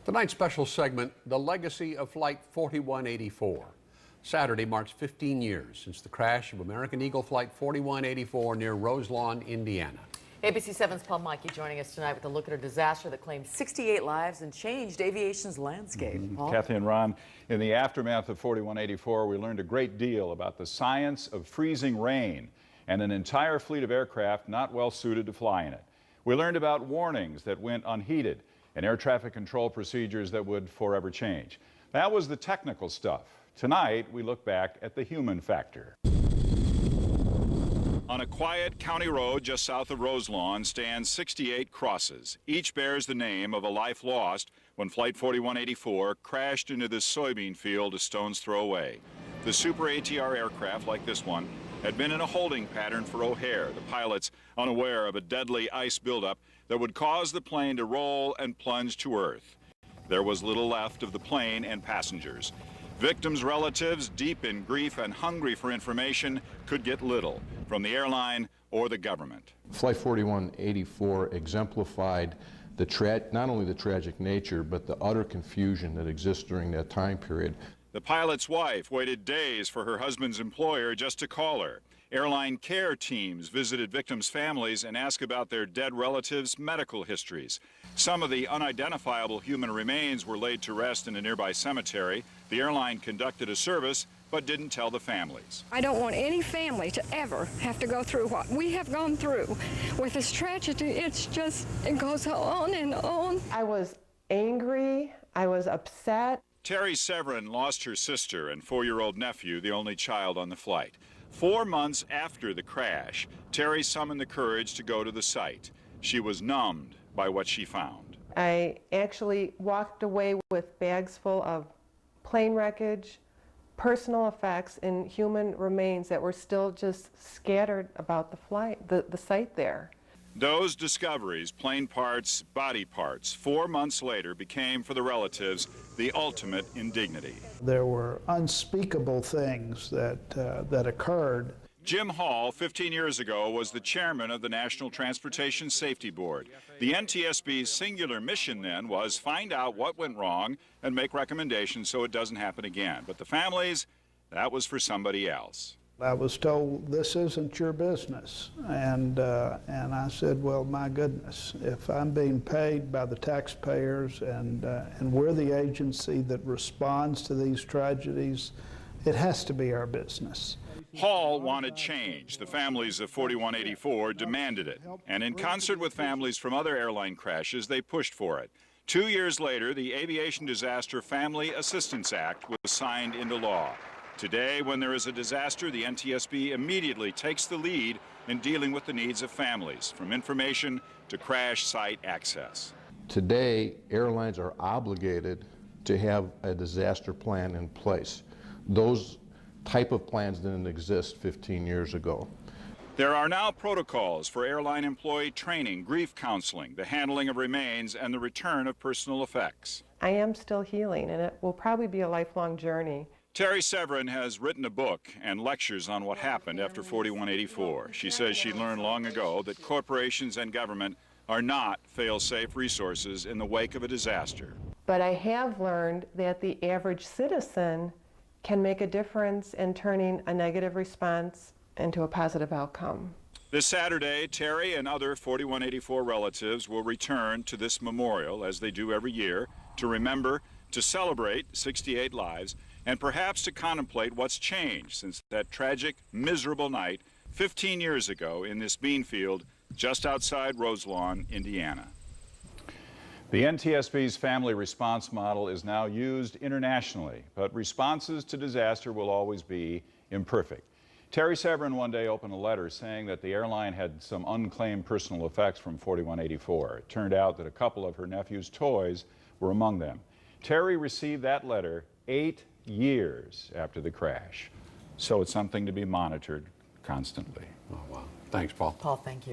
Tonight's special segment, The Legacy of Flight 4184. Saturday marks 15 years since the crash of American Eagle Flight 4184 near Roselawn, Indiana. ABC 7's Paul Mackey joining us tonight with a look at a disaster that claimed 68 lives and changed aviation's landscape. Kathy and Ron, in the aftermath of 4184, we learned a great deal about the science of freezing rain and an entire fleet of aircraft not well suited to fly in it. We learned about warnings that went unheeded and air traffic control procedures that would forever change. That was the technical stuff. Tonight, we look back at the human factor. On a quiet county road just south of Roselawn stand 68 crosses. Each bears the name of a life lost when Flight 4184 crashed into this soybean field a stone's throw away. The Super ATR aircraft, like this one, had been in a holding pattern for O'Hare, the pilots unaware of a deadly ice buildup that would cause the plane to roll and plunge to earth. There was little left of the plane and passengers. Victims' relatives, deep in grief and hungry for information, could get little from the airline or the government. Flight 4184 exemplified not only the tragic nature, but the utter confusion that exists during that time period. The pilot's wife waited days for her husband's employer just to call her. Airline care teams visited victims' families and asked about their dead relatives' medical histories. Some of the unidentifiable human remains were laid to rest in a nearby cemetery. The airline conducted a service but didn't tell the families. I don't want any family to ever have to go through what we have gone through with this tragedy. It goes on and on. I was angry. I was upset. Terri Severin lost her sister and 4-year-old nephew, the only child on the flight. 4 months after the crash, Terri summoned the courage to go to the site. She was numbed by what she found. I actually walked away with bags full of plane wreckage, personal effects, and human remains that were still just scattered about the flight, the site there. Those discoveries, plane parts, body parts, 4 months later became for the relatives the ultimate indignity. There were unspeakable things that occurred. Jim Hall, 15 years ago, was the chairman of the National Transportation Safety Board. The NTSB's singular mission then was find out what went wrong and make recommendations so it doesn't happen again. But the families, that was for somebody else. I was told, this isn't your business. And I said, well, my goodness, if I'm being paid by the taxpayers and we're the agency that responds to these tragedies, it has to be our business. Hall wanted change. The families of 4184 demanded it. And in concert with families from other airline crashes, they pushed for it. 2 years later, the Aviation Disaster Family Assistance Act was signed into law. Today, when there is a disaster, the NTSB immediately takes the lead in dealing with the needs of families, from information to crash site access. Today, airlines are obligated to have a disaster plan in place. Those type of plans didn't exist 15 years ago. There are now protocols for airline employee training, grief counseling, the handling of remains, and the return of personal effects. I am still healing, and it will probably be a lifelong journey. Terri Severin has written a book and lectures on what happened after 4184. She says she learned long ago that corporations and government are not fail-safe resources in the wake of a disaster. But I have learned that the average citizen can make a difference in turning a negative response into a positive outcome. This Saturday, Terri and other 4184 relatives will return to this memorial, as they do every year, to remember, to celebrate 68 lives, and perhaps to contemplate what's changed since that tragic, miserable night 15 years ago in this bean field just outside Roselawn, Indiana. The NTSB's family response model is now used internationally, but responses to disaster will always be imperfect. Terri Severin one day opened a letter saying that the airline had some unclaimed personal effects from 4184. It turned out that a couple of her nephew's toys were among them. Terri received that letter 8 years after the crash. So it's something to be monitored constantly. Oh, wow. Thanks, Paul. Paul, thank you.